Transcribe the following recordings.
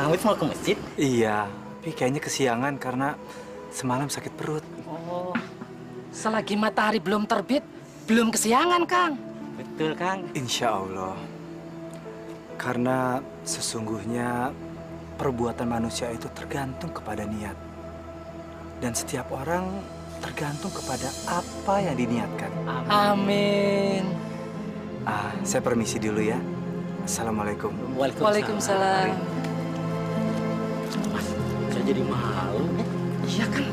Hamid mau ke masjid? Iya, tapi kayaknya kesiangan karena semalam sakit perut. Oh, selagi matahari belum terbit, belum kesiangan, Kang. Betul, Kang. Insya Allah. Karena sesungguhnya perbuatan manusia itu tergantung kepada niat. Dan setiap orang tergantung kepada apa yang diniatkan. Amin. Saya permisi dulu ya. Assalamualaikum. Waalaikumsalam. Mas, saya jadi malu. Iya, Kang.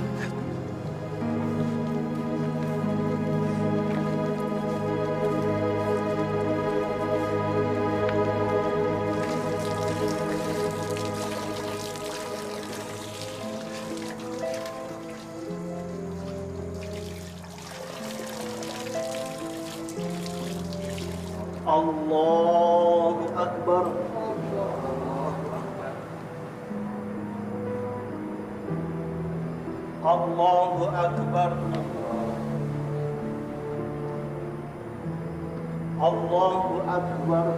Allahu Akbar. Allahu Akbar. Allahu Akbar.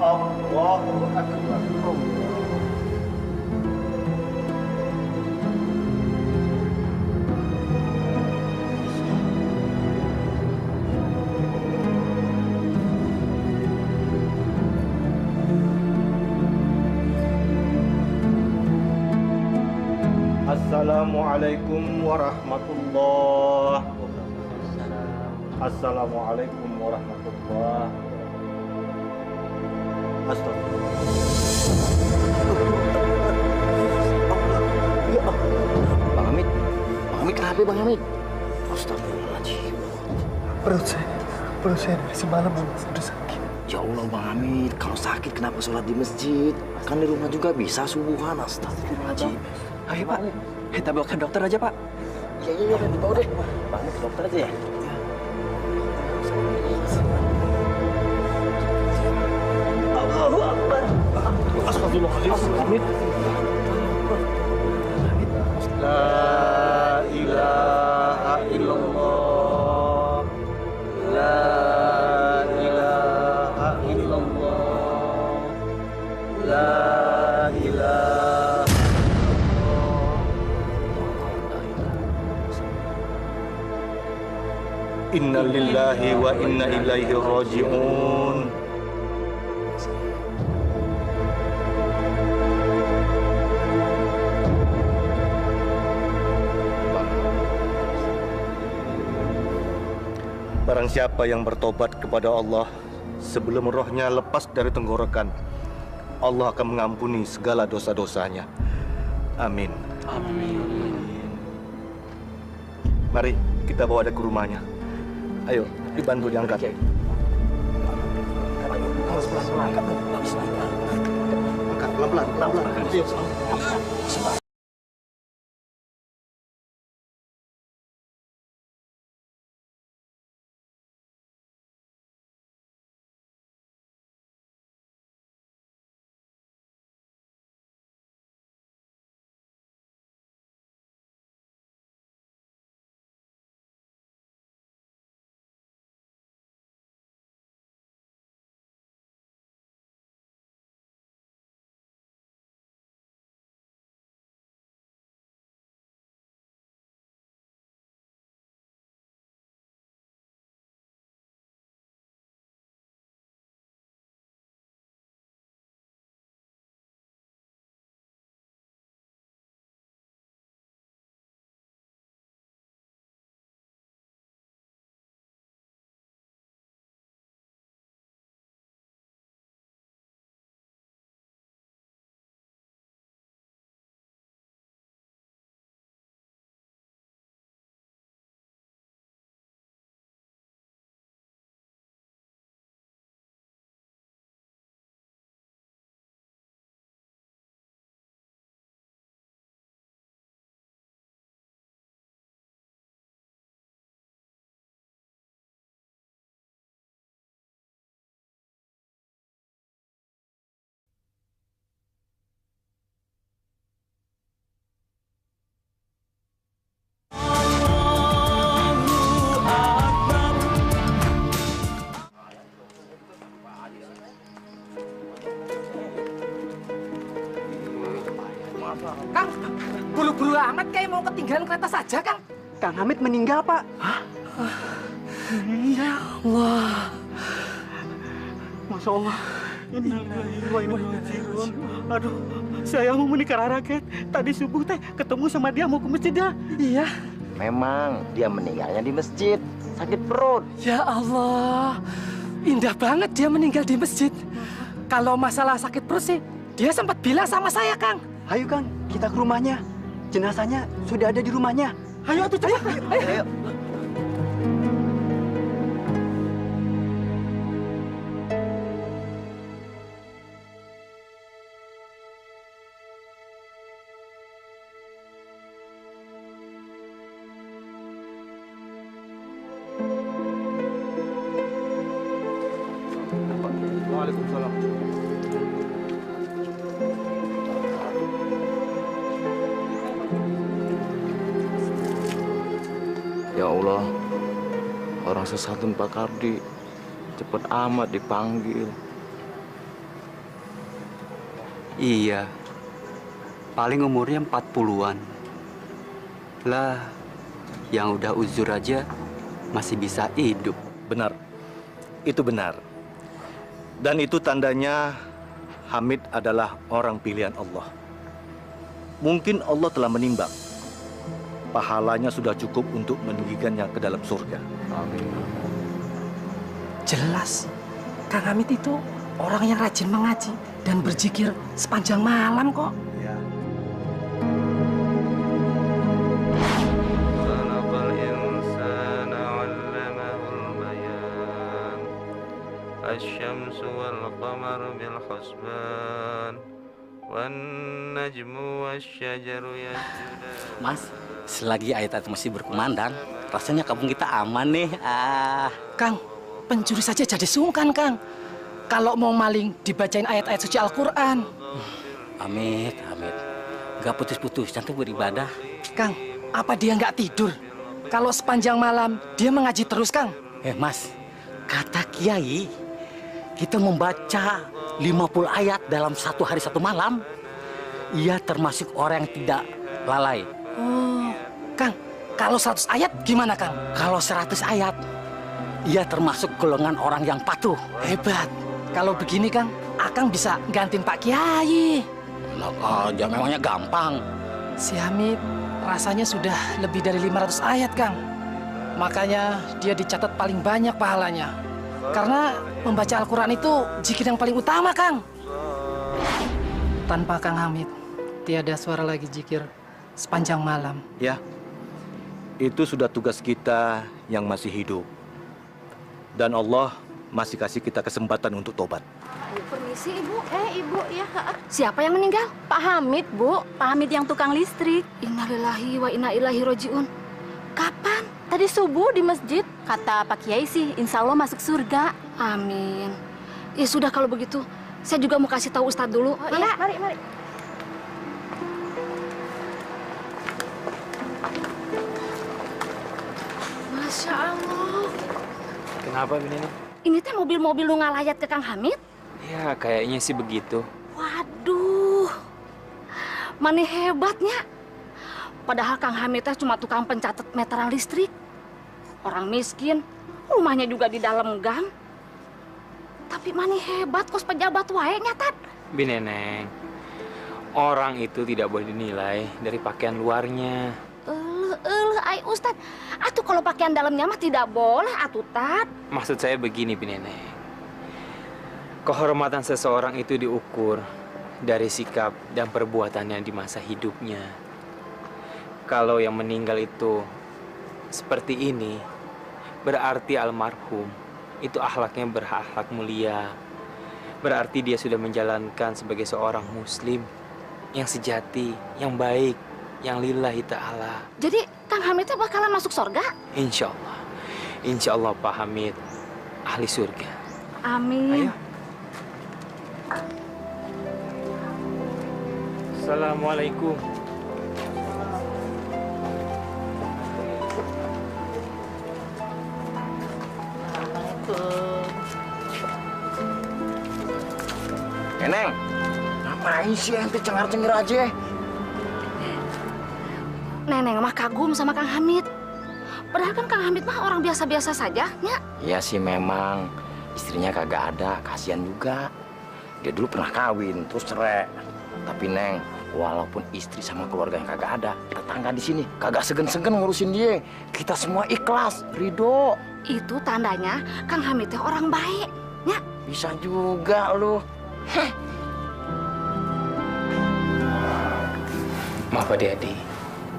Allahu Akbar. Assalamualaikum warahmatullahi wabarakatuh. Assalamualaikum warahmatullahi wabarakatuh. Astagfirullah. Ya Allah. Bang Hamid kenapa Bang Hamid? Astagfirullahaladzim. Perut saya dari semalam sudah sakit. Ya Allah Bang Hamid, kalau sakit kenapa sholat di masjid? Kan di rumah juga bisa subuhan. Astagfirullahaladzim. Ayo Pak, kita bawa ke dokter aja Pak. Iya, dibawa deh. Bang Hamid ke dokter aja ya. Allahu Akbar. Astagfirullahaladzim. La ilaha illallah. La ilaha illallah. La ilaha. Inna lillahi wa inna ilaihi raji'un. Barang siapa yang bertobat kepada Allah sebelum rohnya lepas dari tenggorokan, Allah akan mengampuni segala dosa-dosanya. Amin. Mari kita bawa dia ke rumahnya. Ayo, dibantu diangkat. Angkat pelan-pelan. Kang, buru-buru amat kayak mau ketinggalan kereta saja, Kang. Kang Hamid meninggal, Pak. Ya Allah. Masya Allah. Innalillahi wa inna ilaihi raji'un. Aduh, saya mau menikah raket. Tadi subuh teh ketemu sama dia mau ke masjid ya. Iya. Memang dia meninggalnya di masjid, sakit perut. Ya Allah. Indah banget dia meninggal di masjid. Kalau masalah sakit perut sih, dia sempat bilang sama saya, Kang. Ayo Kang, kita ke rumahnya. Jenazahnya sudah ada di rumahnya. Ayo tuh cepat. Ayo. Waalaikumsalam. Ya Allah, orang sesatun Pak Kardi cepet amat dipanggil. Iya. Paling umurnya 40-an. Lah, yang udah uzur aja masih bisa hidup. Benar. Itu benar. Dan itu tandanya Hamid adalah orang pilihan Allah. Mungkin Allah telah menimbang. Pahalanya sudah cukup untuk meninggikannya ke dalam surga. Amin. Jelas, Kang Hamid itu orang yang rajin mengaji dan berzikir sepanjang malam kok. Ya. الشمس والقمر بالحسبان والنجم والشجر يسجدان. Mas, selagi ayat-ayat masih berkumandang, rasanya kampung kita aman nih. Kang, pencuri saja jadi sungkan, Kang. Kalau mau maling, dibacain ayat-ayat suci Al-Quran. Amit. Gak putus-putus, cantik beribadah. Kang, apa dia nggak tidur? Kalau sepanjang malam, dia mengaji terus, Kang. Mas, kata Kiai, kita membaca 50 ayat dalam satu hari satu malam. Ia termasuk orang yang tidak lalai. Oh, Kang, kalau 100 ayat gimana, Kang? Kalau 100 ayat, ia termasuk golongan orang yang patuh. Hebat. Kalau begini, Kang, Akang bisa gantiin Pak Kiai. Enak aja, memangnya gampang. Si Hamid rasanya sudah lebih dari 500 ayat, Kang. Makanya dia dicatat paling banyak pahalanya. Karena membaca Al-Quran itu zikir yang paling utama, Kang. Tanpa Kang Hamid, tiada suara lagi zikir sepanjang malam. Ya, itu sudah tugas kita yang masih hidup. Dan Allah masih kasih kita kesempatan untuk tobat. Permisi, Ibu. Ibu, ya. Siapa yang meninggal? Pak Hamid, Bu. Pak Hamid yang tukang listrik. Innalillahi wa inna ilaihi raji'un. Kapan? Tadi subuh di masjid. Kata Pak Kiai sih, insya Allah masuk surga. Amin. Ya sudah kalau begitu, saya juga mau kasih tahu Ustadz dulu. Oh, iya, mari. Masya Allah. Kenapa, Bineni? Ini teh mobil-mobil lu ngalayat ke Kang Hamid? Ya, kayaknya sih begitu. Waduh, mana hebatnya. Padahal Kang Hamid teh cuma tukang pencatat meteran listrik. Orang miskin, rumahnya juga di dalam gang. Tapi mana hebat kos pejabat wae nyatat. Bineneng, orang itu tidak boleh dinilai dari pakaian luarnya. Ay Ustad, atuh kalau pakaian dalamnya mah tidak boleh atuh Tat. Maksud saya begini, Bineneng. Kehormatan seseorang itu diukur dari sikap dan perbuatannya di masa hidupnya. Kalau yang meninggal itu seperti ini, berarti almarhum itu akhlaknya berakhlak mulia. Berarti dia sudah menjalankan sebagai seorang muslim yang sejati, yang baik, yang lillahi ta'ala. Jadi Kang Hamid itu bakalan masuk surga? Insya Allah Pak Hamid ahli surga. Amin. Ayo. Assalamualaikum. Neng, ngapain sih ente cengar-cengir aja? Neneng mah kagum sama Kang Hamid. Padahal kan Kang Hamid mah orang biasa-biasa saja, ya. Iya sih memang. Istrinya kagak ada, kasihan juga. Dia dulu pernah kawin, terus cerai. Tapi Neng, walaupun istri sama keluarga yang kagak ada, tetangga di sini kagak segen-segen ngurusin dia. Kita semua ikhlas, ridho. Itu tandanya Kang Hamid teh orang baik, ya. Bisa juga lu. Maaf adik-adik,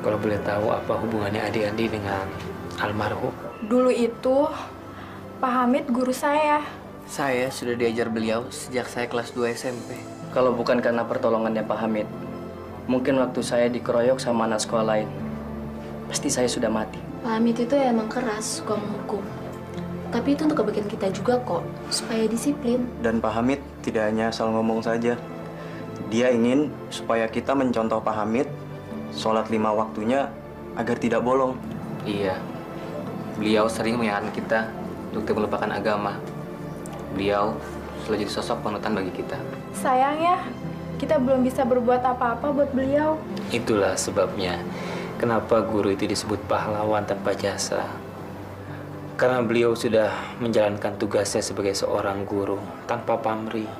kalau boleh tahu apa hubungannya adik-adik dengan almarhum? Dulu itu Pak Hamid guru saya. Saya sudah diajar beliau sejak saya kelas 2 SMP. Kalau bukan karena pertolongannya Pak Hamid, mungkin waktu saya dikeroyok sama anak sekolah lain, pasti saya sudah mati. Pak Hamid itu emang keras, suka menghukum. Tapi itu untuk kebaikan kita juga kok, supaya disiplin. Dan Pak Hamid tidak hanya asal ngomong saja. Dia ingin supaya kita mencontoh Pak Hamid, sholat 5 waktunya agar tidak bolong. Iya, beliau sering mengingatkan kita untuk tidak melupakan agama. Beliau selalu jadi sosok panutan bagi kita. Sayang ya, kita belum bisa berbuat apa-apa buat beliau. Itulah sebabnya kenapa guru itu disebut pahlawan tanpa jasa. Karena beliau sudah menjalankan tugasnya sebagai seorang guru tanpa pamrih.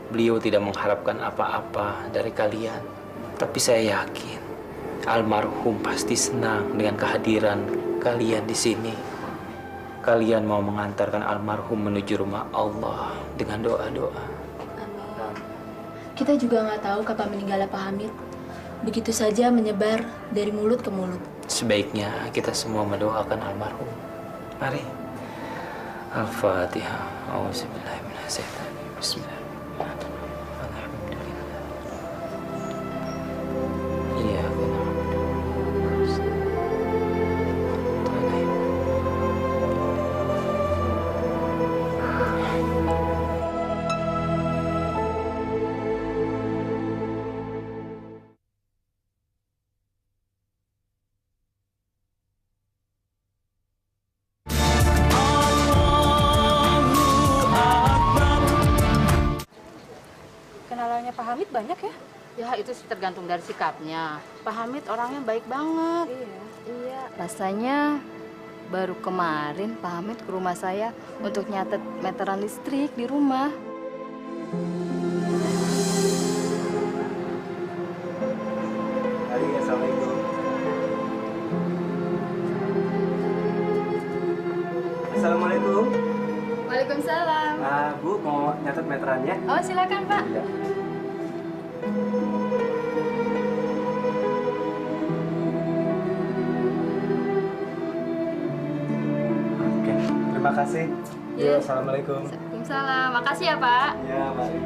Beliau tidak mengharapkan apa-apa dari kalian. Tapi saya yakin almarhum pasti senang dengan kehadiran kalian di sini. Kalian mau mengantarkan almarhum menuju rumah Allah dengan doa-doa. Kita juga nggak tahu kapan meninggalnya Pak Hamid. Begitu saja menyebar dari mulut ke mulut. Sebaiknya kita semua mendoakan almarhum. Mari. Al-Fatihah. Auzubillahiminasyaitonirrajim. Bismillahirrahmanirrahim. Iya, Kenalannya Pak Hamid banyak ya? Ya itu sih tergantung dari sikapnya. Pak Hamid orangnya baik banget. Iya. Rasanya baru kemarin Pak Hamid ke rumah saya untuk nyatet meteran listrik di rumah. Assalamualaikum. Assalamualaikum. Waalaikumsalam. Bu mau nyatet meterannya? Oh silakan Pak. Iya. Oke, terima kasih. Iya. Assalamualaikum. Waalaikumsalam. Makasih ya Pak. Ya, mari.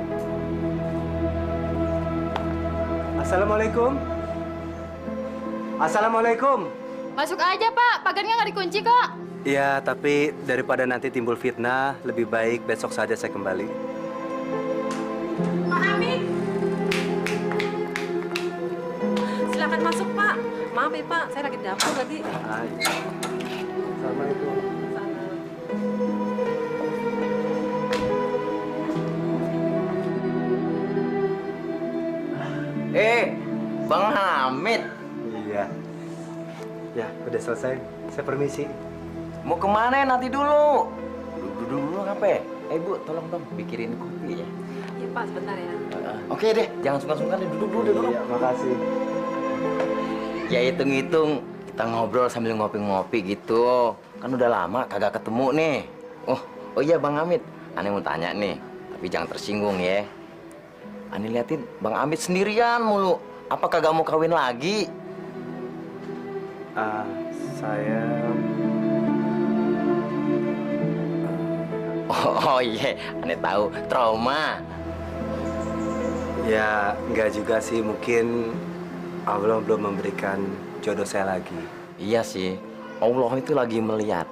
Assalamualaikum. Assalamualaikum. Masuk aja Pak, pagarnya nggak dikunci kok. Iya, tapi daripada nanti timbul fitnah, lebih baik besok saja saya kembali. Pak Hamid. Silakan masuk, Pak. Maaf ya, Pak. Saya lagi di dapur tadi. Assalamualaikum. Bang Hamid. Iya. Ya, udah selesai. Saya permisi. Mau kemana nanti dulu? Duduk dulu ngapain? Bu, tolong dong bikinin kopi ya. Iya, Pak. Sebentar ya. Oke deh, jangan sungkan-sungkan deh. Duduk dulu, duduk. Iya, makasih. Ya hitung-hitung kita ngobrol sambil ngopi-ngopi gitu. Kan udah lama kagak ketemu nih. Oh iya Bang Hamid, Ani mau tanya nih, tapi jangan tersinggung ya. Ani liatin Bang Hamid sendirian mulu. Apa kagak mau kawin lagi? Saya... Oh iya, Ani tahu trauma. Ya, enggak juga sih. Mungkin Allah belum memberikan jodoh saya lagi. Iya sih, Allah itu lagi melihat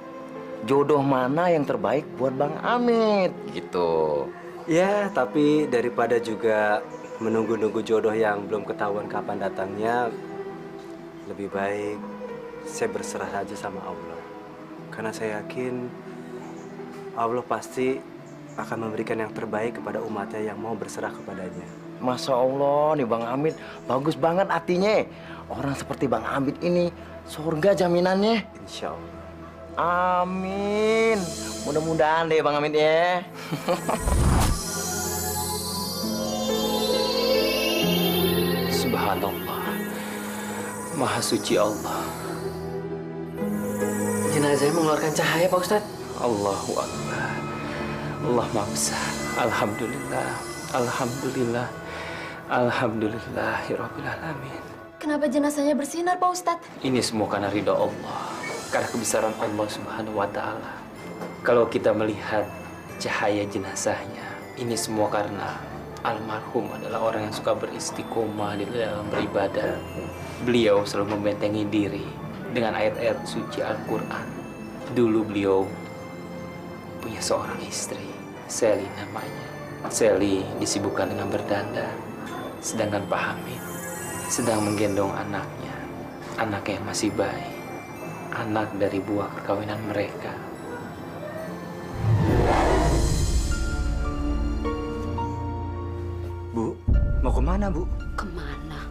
jodoh mana yang terbaik buat Bang Hamid gitu. Ya, tapi daripada juga menunggu-nunggu jodoh yang belum ketahuan kapan datangnya, lebih baik saya berserah aja sama Allah. Karena saya yakin Allah pasti akan memberikan yang terbaik kepada umatnya yang mau berserah kepadanya. Masya Allah nih Bang Hamid, bagus banget artinya. Orang seperti Bang Hamid ini surga jaminannya. Insya Allah. Amin. Mudah-mudahan deh Bang Hamid ya. Subhanallah. Maha suci Allah. Jenazahnya mengeluarkan cahaya, Pak Ustadz. Allahu Akbar. Allah Maha Besar. Alhamdulillah. Alhamdulillah. Alhamdulillahirabbil alamin. Kenapa jenazahnya bersinar, Pak Ustadz? Ini semua karena ridha Allah. Karena kebesaran Allah Subhanahu wa taala. Kalau kita melihat cahaya jenazahnya, ini semua karena almarhum adalah orang yang suka beristiqomah di dalam beribadah. Beliau selalu membentengi diri dengan ayat-ayat suci Al-Quran. Dulu beliau punya seorang istri, Sally namanya. Sally disibukkan dengan berdandan, sedangkan Pak Hamid sedang menggendong anaknya yang masih bayi, anak dari buah perkawinan mereka. Bu, mau kemana, Bu? Kemana?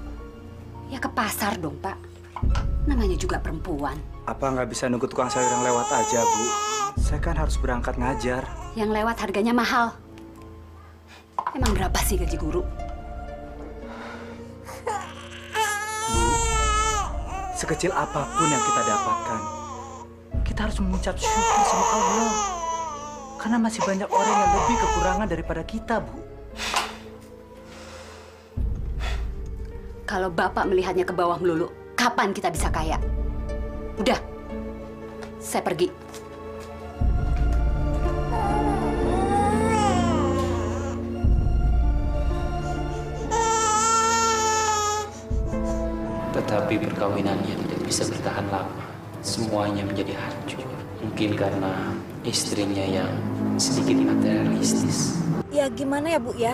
Ya ke pasar dong, Pak. Namanya juga perempuan. Apa nggak bisa nunggu tukang sayur yang lewat aja, Bu? Saya kan harus berangkat ngajar. Yang lewat harganya mahal. Emang berapa sih gaji guru? Sekecil apapun yang kita dapatkan, kita harus mengucap syukur sama Allah. Karena masih banyak orang yang lebih kekurangan daripada kita, Bu. Kalau Bapak melihatnya ke bawah melulu, kapan kita bisa kaya? Udah, saya pergi. Tetapi perkawinannya tidak bisa bertahan lama. Semuanya menjadi hancur. Mungkin karena istrinya yang sedikit materialistis. Ya gimana ya, Bu ya?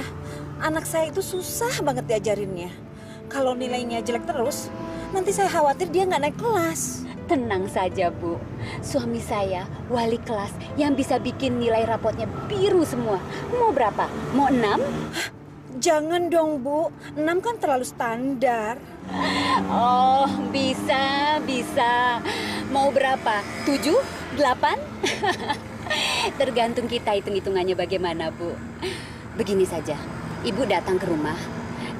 Anak saya itu susah banget diajarinnya. Kalau nilainya jelek terus, nanti saya khawatir dia nggak naik kelas. Tenang saja, Bu. Suami saya wali kelas yang bisa bikin nilai rapotnya biru semua. Mau berapa? Mau 6? Jangan dong, Bu. 6 kan terlalu standar. Oh, bisa. Mau berapa? 7? 8? Tergantung kita hitung-hitungannya bagaimana, Bu. Begini saja, Ibu datang ke rumah,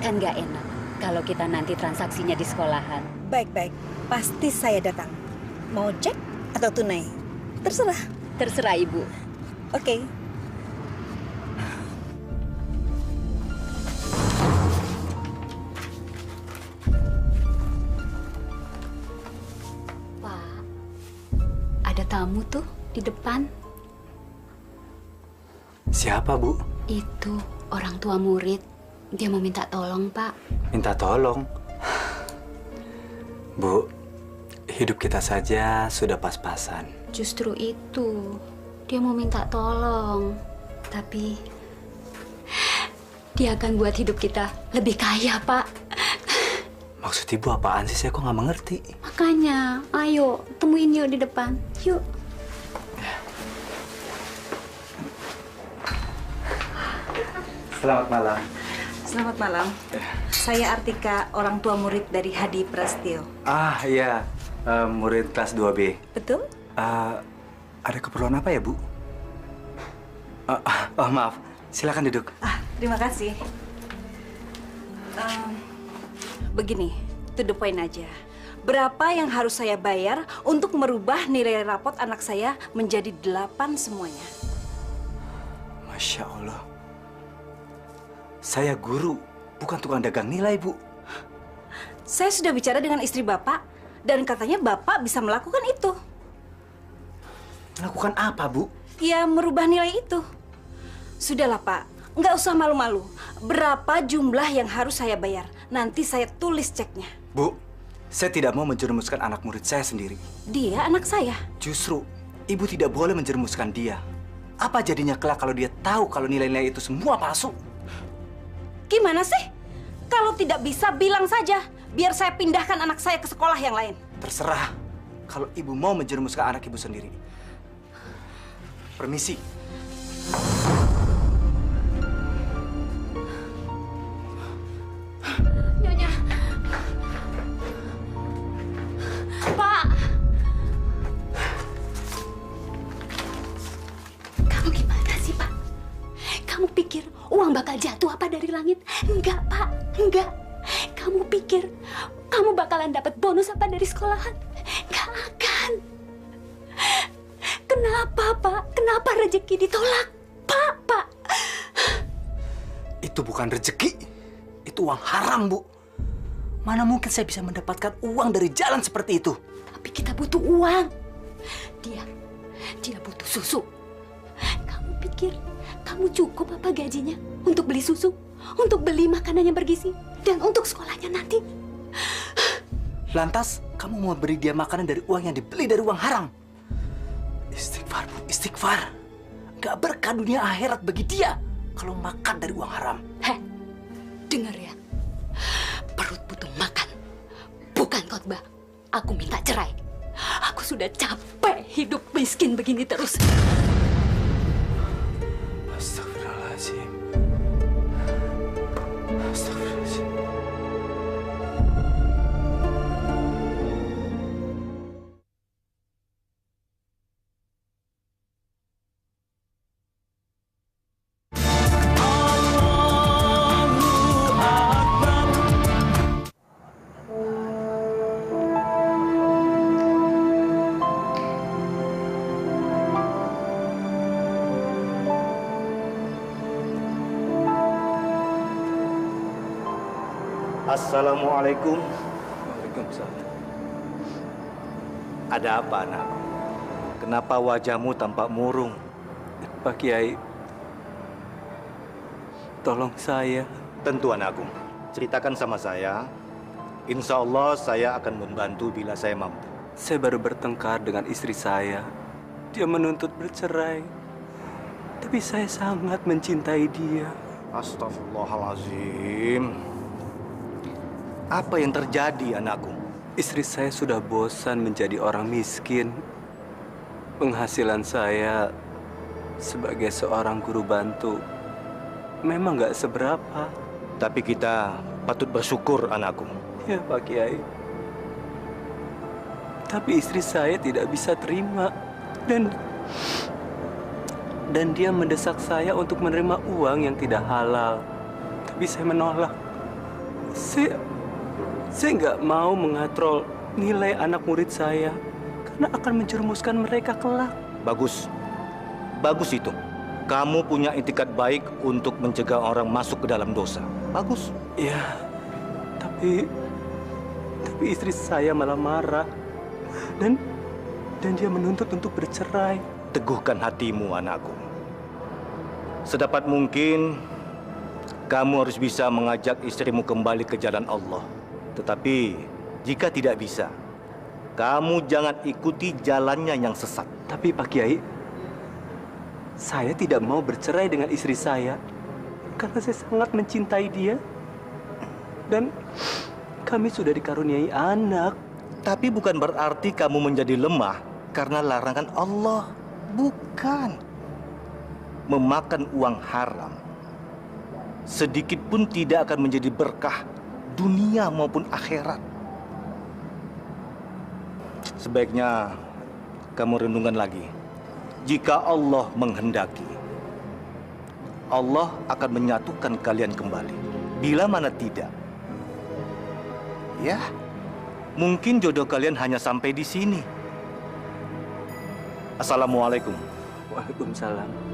kan nggak enak kalau kita nanti transaksinya di sekolahan. Baik-baik, pasti saya datang. Mau cek atau tunai? Terserah. Terserah, Ibu. Oke. Ada tamu tuh di depan. Siapa, Bu? Itu orang tua murid. Dia mau minta tolong, Pak. Minta tolong? Bu, hidup kita saja sudah pas-pasan. Justru itu. Dia mau minta tolong. Tapi dia akan buat hidup kita lebih kaya, Pak. Maksud Ibu apaan sih? Saya kok nggak mengerti. Makanya, ayo temuin yuk di depan. Yuk. Selamat malam. Selamat malam. Saya Artika, orang tua murid dari Hadi Prastio. Ah, iya. Murid kelas 2B. Betul? Ada keperluan apa ya, Bu? Oh, maaf. Silakan duduk. Terima kasih. Begini, to the point aja. Berapa yang harus saya bayar untuk merubah nilai rapot anak saya menjadi 8 semuanya? Masya Allah. Saya guru, bukan tukang dagang nilai, Bu. Saya sudah bicara dengan istri Bapak, dan katanya Bapak bisa melakukan itu. Melakukan apa, Bu? Ya, merubah nilai itu. Sudahlah, Pak. Nggak usah malu-malu. Berapa jumlah yang harus saya bayar? Nanti saya tulis ceknya. Bu, saya tidak mau menjerumuskan anak murid saya sendiri. Dia anak saya. Justru, Ibu tidak boleh menjerumuskan dia. Apa jadinya kelak kalau dia tahu kalau nilai-nilai itu semua palsu? Gimana sih? Kalau tidak bisa, bilang saja. Biar saya pindahkan anak saya ke sekolah yang lain. Terserah. Kalau Ibu mau menjerumuskan anak Ibu sendiri. Permisi. langit? Enggak, Pak. Enggak. Kamu pikir kamu bakalan dapat bonus apa dari sekolahan? Enggak akan. Kenapa, Pak? Kenapa rezeki ditolak? Pak. Itu bukan rezeki. Itu uang haram, Bu. Mana mungkin saya bisa mendapatkan uang dari jalan seperti itu? Tapi kita butuh uang. Dia butuh susu. Kamu pikir kamu cukup apa gajinya untuk beli susu, untuk beli makanan yang bergizi, dan untuk sekolahnya nanti? Lantas, kamu mau beri dia makanan dari uang yang dibeli dari uang haram? Istighfar, Bu, istighfar. Gak berkah dunia akhirat bagi dia kalau makan dari uang haram. Dengar ya. Perut butuh makan, bukan khotbah. Aku minta cerai. Aku sudah capek hidup miskin begini terus. Astagfirullahaladzim. Astagfirullahaladzim. Assalamualaikum. Waalaikumsalam. Ada apa, anak? Kenapa wajahmu tampak murung? Pak Kiai, tolong saya. Tentu, anakku. Ceritakan sama saya. Insya Allah saya akan membantu bila saya mampu. Saya baru bertengkar dengan istri saya. Dia menuntut bercerai. Tapi saya sangat mencintai dia. Astagfirullahaladzim. Apa yang terjadi, anakku? Istri saya sudah bosan menjadi orang miskin. Penghasilan saya sebagai seorang guru bantu memang nggak seberapa. Tapi kita patut bersyukur, anakku. Ya, Pak Kiai. Tapi istri saya tidak bisa terima. Dan dia mendesak saya untuk menerima uang yang tidak halal. Tapi saya menolak. Saya nggak mau mengatrol nilai anak murid saya karena akan menjerumuskan mereka kelak. Bagus. Bagus itu. Kamu punya itikat baik untuk mencegah orang masuk ke dalam dosa. Bagus. Iya. Tapi istri saya malah marah. Dan dia menuntut untuk bercerai. Teguhkan hatimu, anakku. Sedapat mungkin kamu harus bisa mengajak istrimu kembali ke jalan Allah. Tetapi jika tidak bisa, kamu jangan ikuti jalannya yang sesat. Tapi Pak Kiai, saya tidak mau bercerai dengan istri saya karena saya sangat mencintai dia. Dan kami sudah dikaruniai anak. Tapi bukan berarti kamu menjadi lemah karena larangan Allah. Bukan. Memakan uang haram sedikit pun tidak akan menjadi berkah dunia maupun akhirat. Sebaiknya kamu renungkan lagi. Jika Allah menghendaki, Allah akan menyatukan kalian kembali. Bila mana tidak, ya, mungkin jodoh kalian hanya sampai di sini. Assalamualaikum. Waalaikumsalam.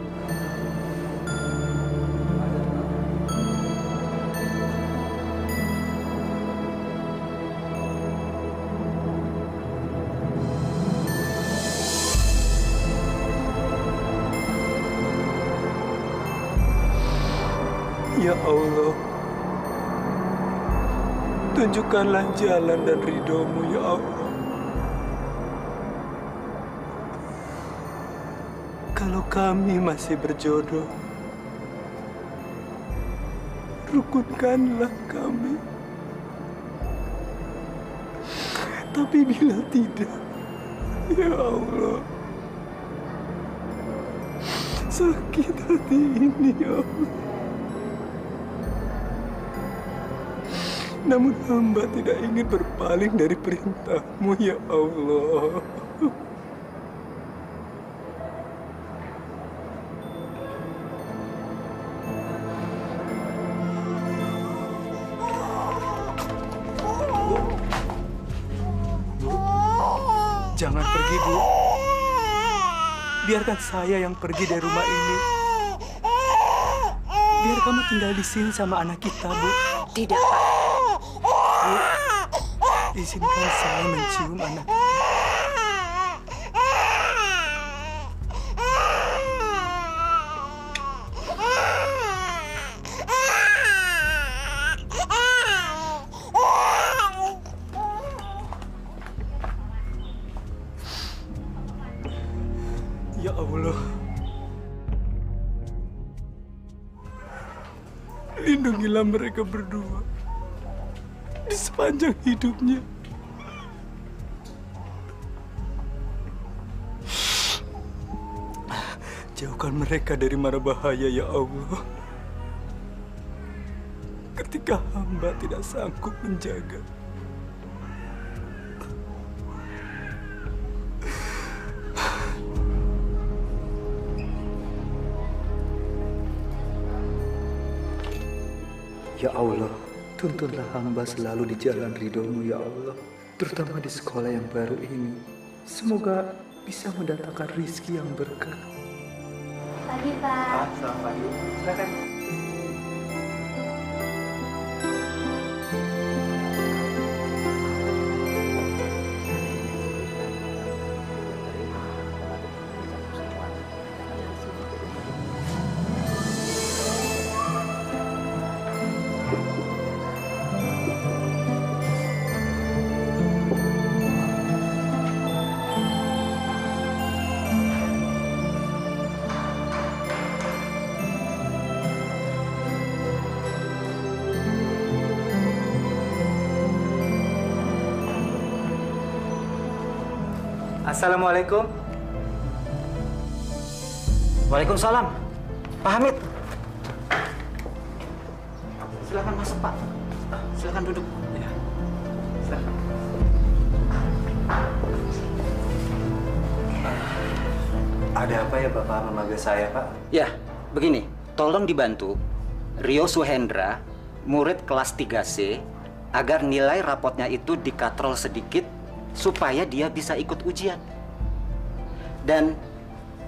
Ya Allah, tunjukkanlah jalan dan ridho-Mu, ya Allah. Kalau kami masih berjodoh, rukunkanlah kami. Tapi bila tidak, ya Allah, sakit hati ini, ya Allah. Namun hamba tidak ingin berpaling dari perintah-Mu, ya Allah. biarkan saya yang pergi dari rumah ini. Biar kamu tinggal di sini sama anak kita, Bu. Tidak, Pak. Bu, izinkan saya mencium anak kita. Ya Allah, lindungilah mereka berdua di sepanjang hidupnya. Jauhkan mereka dari mara bahaya, ya Allah. Ketika hamba tidak sanggup menjaga. Ya Allah, tuntunlah hamba selalu di jalan ridho-Mu, ya Allah. Terutama di sekolah yang baru ini. Semoga bisa mendatangkan rizki yang berkah. Pagi, Pak. Selamat pagi. Silakan. Assalamualaikum. Waalaikumsalam. Pak Hamid. Silakan masuk, Pak. Silakan duduk. Ya. Silakan. Ada apa ya Bapak memanggil saya, Pak? Ya, begini. Tolong dibantu Rio Suhendra, murid kelas 3C, agar nilai rapotnya itu dikatrol sedikit supaya dia bisa ikut ujian. Dan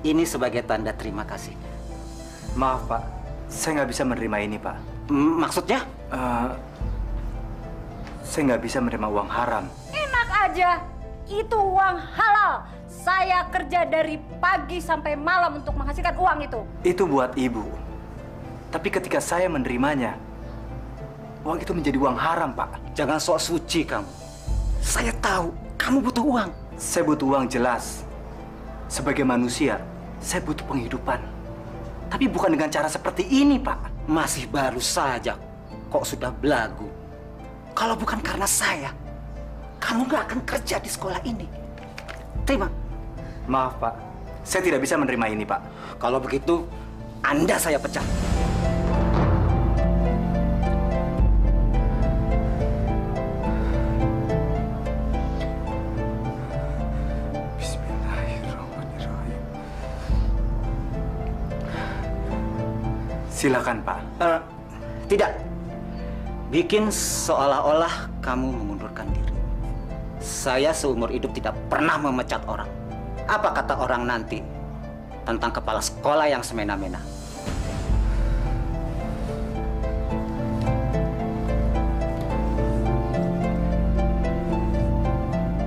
ini sebagai tanda terima kasih. Maaf, Pak. Saya nggak bisa menerima ini, Pak. Maksudnya? Saya nggak bisa menerima uang haram. Enak aja. Itu uang halal. Saya kerja dari pagi sampai malam untuk menghasilkan uang itu. Itu buat Ibu. Tapi ketika saya menerimanya, uang itu menjadi uang haram, Pak. Jangan sok suci kamu. Saya tahu kamu butuh uang. Saya butuh uang jelas. Sebagai manusia, saya butuh penghidupan. Tapi bukan dengan cara seperti ini, Pak. Masih baru saja, kok sudah belagu. Kalau bukan karena saya, kamu nggak akan kerja di sekolah ini. Terima. Maaf, Pak. Saya tidak bisa menerima ini, Pak. Kalau begitu, Anda saya pecat. Silakan, Pak. Tidak. Bikin seolah-olah kamu mengundurkan diri. Saya seumur hidup tidak pernah memecat orang. Apa kata orang nanti tentang kepala sekolah yang semena-mena?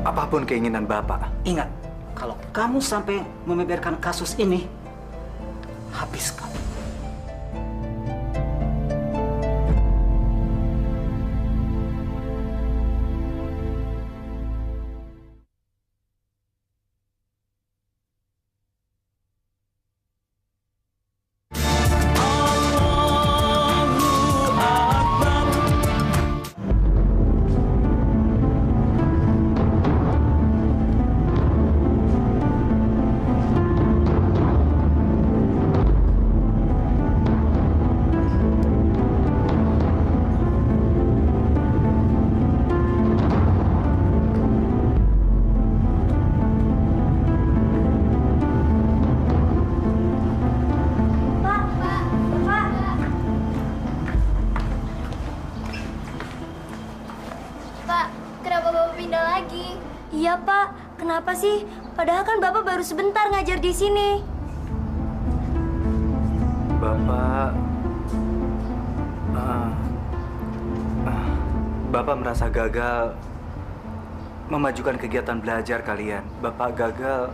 Apapun keinginan Bapak. Ingat, kalau kamu sampai membeberkan kasus ini, habis kamu. Iya, Pak. Kenapa sih? Padahal kan Bapak baru sebentar ngajar di sini. Bapak merasa gagal memajukan kegiatan belajar kalian. Bapak gagal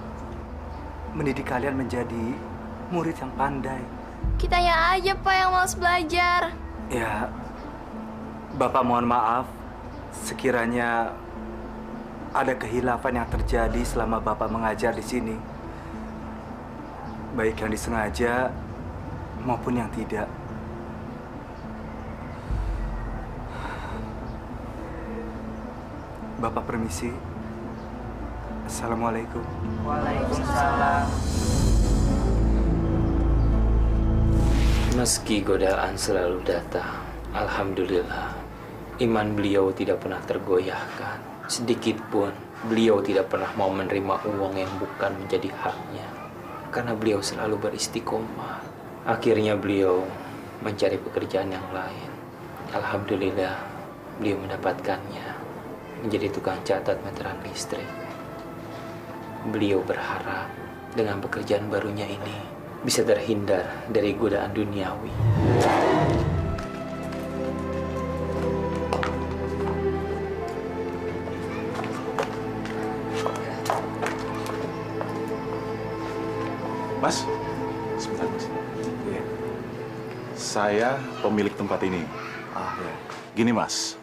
mendidik kalian menjadi murid yang pandai. Kitanya aja, Pak, yang malas belajar. Ya, Bapak mohon maaf sekiranya ada kehilafan yang terjadi selama Bapak mengajar di sini. Baik yang disengaja maupun yang tidak. Bapak permisi. Assalamualaikum. Waalaikumsalam. Meski godaan selalu datang, alhamdulillah, iman beliau tidak pernah tergoyahkan. Sedikit pun beliau tidak pernah mau menerima uang yang bukan menjadi haknya. Karena beliau selalu beristiqomah. Akhirnya beliau mencari pekerjaan yang lain. Alhamdulillah, beliau mendapatkannya. Menjadi tukang catat meteran listrik. Beliau berharap dengan pekerjaan barunya ini bisa terhindar dari godaan duniawi. Mas, sebentar Mas. Iya. Saya pemilik tempat ini. Ya. Gini Mas,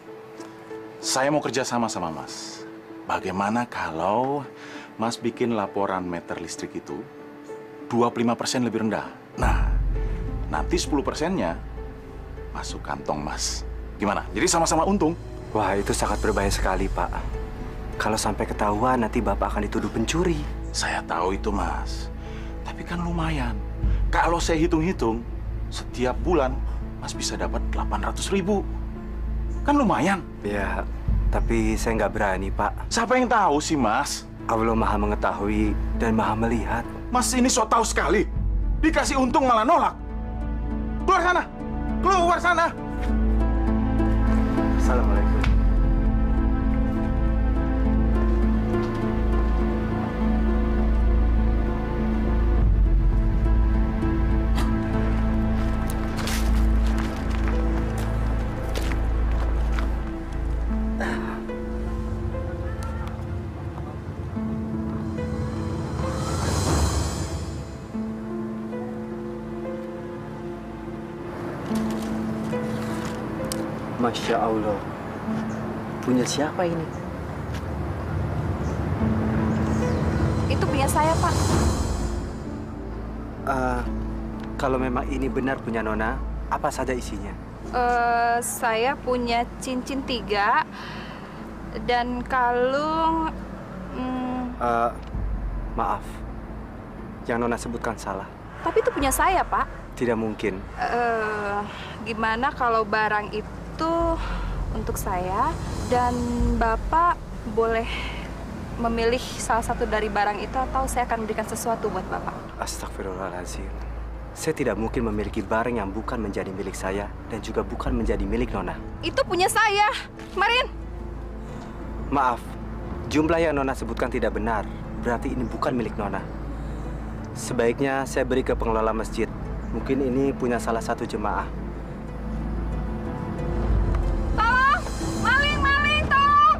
saya mau kerja sama Mas. Bagaimana kalau Mas bikin laporan meter listrik itu 25% lebih rendah? Nah, nanti 10%-nya masuk kantong Mas. Gimana? Jadi sama-sama untung. Wah, itu sangat berbahaya sekali, Pak. Kalau sampai ketahuan, nanti Bapak akan dituduh pencuri. Saya tahu itu, Mas. Tapi kan lumayan. Kalau saya hitung-hitung, setiap bulan Mas bisa dapat 800.000. Kan lumayan. Ya, tapi saya nggak berani, Pak. Siapa yang tahu sih, Mas? Allah Maha mengetahui dan Maha melihat. Mas ini so tahu sekali. Dikasih untung malah nolak. Keluar sana! Keluar sana! Assalamualaikum. Masya Allah. Punya siapa ini? Itu punya saya, Pak. Kalau memang ini benar punya Nona, apa saja isinya? Saya punya cincin 3 dan kalung. Maaf, yang Nona sebutkan salah. Tapi itu punya saya, Pak. Tidak mungkin. Gimana kalau barang itu untuk saya dan Bapak boleh memilih salah satu dari barang itu atau saya akan berikan sesuatu buat Bapak. Astagfirullahaladzim. Saya tidak mungkin memiliki barang yang bukan menjadi milik saya dan juga bukan menjadi milik Nona. Itu punya saya, Marin. Maaf, jumlah yang Nona sebutkan tidak benar. Berarti ini bukan milik Nona. Sebaiknya saya beri ke pengelola masjid. Mungkin ini punya salah satu jemaah. Tolong! Maling, maling, tolong!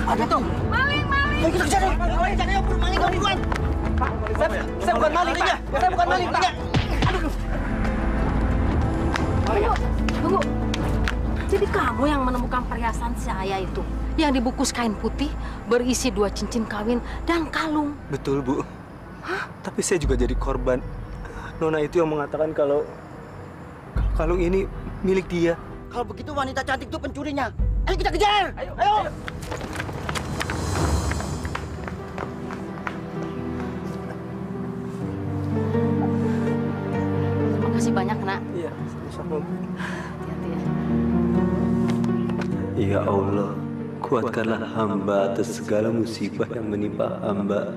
Ada tuh. Maling, maling! Ayo kita kejar deh. Maling, jangan ya, maling kau duluan. Pak, saya bukan maling, Pak. Saya bukan maling, Pak. Aduh. Tunggu. Jadi kamu yang menemukan perhiasan saya itu, yang dibungkus kain putih, berisi 2 cincin kawin dan kalung. Betul, Bu. Tapi saya juga jadi korban. Nona itu yang mengatakan kalau kalung ini milik dia. Kalau begitu wanita cantik itu pencurinya. Ayo kita kejar. Ayo, ayo. Terima kasih banyak, Nak. Iya, sama-sama. Hati-hati ya. Ya Allah, kuatkanlah hamba atas segala musibah yang menimpa hamba.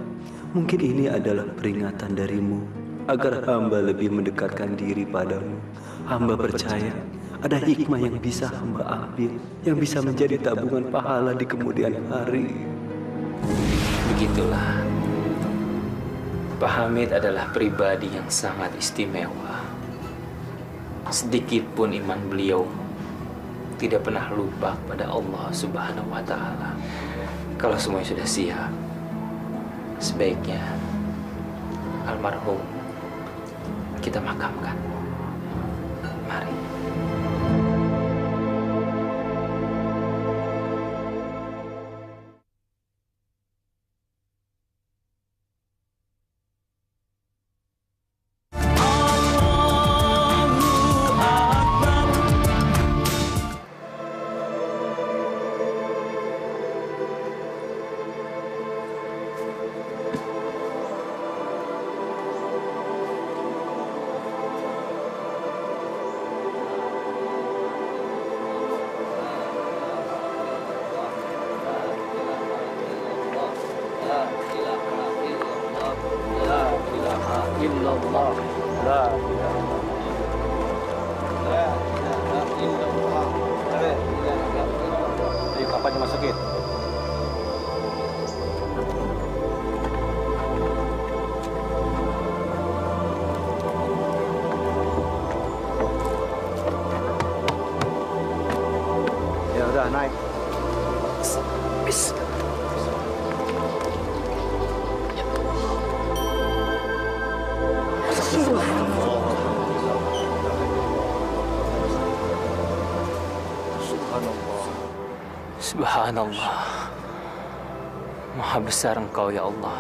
Mungkin ini adalah peringatan darimu agar hamba lebih mendekatkan diri padamu. Hamba percaya ada hikmah yang bisa hamba ambil, yang bisa menjadi tabungan pahala di kemudian hari. Begitulah, Pak Hamid adalah pribadi yang sangat istimewa. Sedikit pun iman beliau tidak pernah lupa pada Allah Subhanahu wa Ta'ala. Kalau semuanya sudah siap, sebaiknya almarhum kita makamkan. Mari. Ayo, kapan masukin? Ya udah, naik. Subhanallah. Maha besar Engkau ya Allah.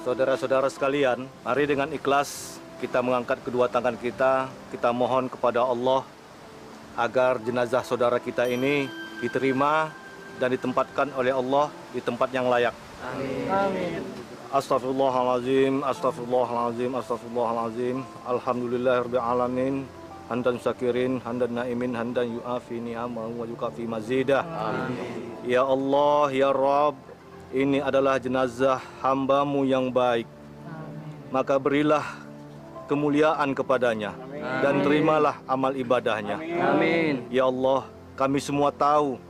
Saudara-saudara sekalian, mari dengan ikhlas kita mengangkat kedua tangan kita mohon kepada Allah agar jenazah saudara kita ini diterima dan ditempatkan oleh Allah di tempat yang layak. Amin. Amin. Astaghfirullahalazim, astaghfirullahalazim, astaghfirullahalazim. Alhamdulillahirabbil alamin. Hamdan syakirin, hamdan naimin, hamdan yu'afi ni'amahu wa yukafi mazidah. Amin. Ya Allah, ya Rabb, ini adalah jenazah hamba-Mu yang baik. Maka berilah kemuliaan kepadanya dan terimalah amal ibadahnya. Amin. Ya Allah, kami semua tahu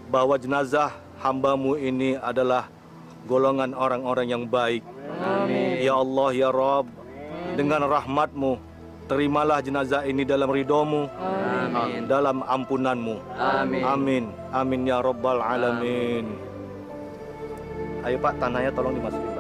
bahwa jenazah hamba-Mu ini adalah golongan orang-orang yang baik. Amin. Ya Allah, ya Rabb, dengan rahmat-Mu, terimalah jenazah ini dalam ridho-Mu, Amin. dalam ampunan-Mu. Amin. Amin. Amin ya Rabbal alamin. Ayo Pak, tanahnya tolong dimasukin.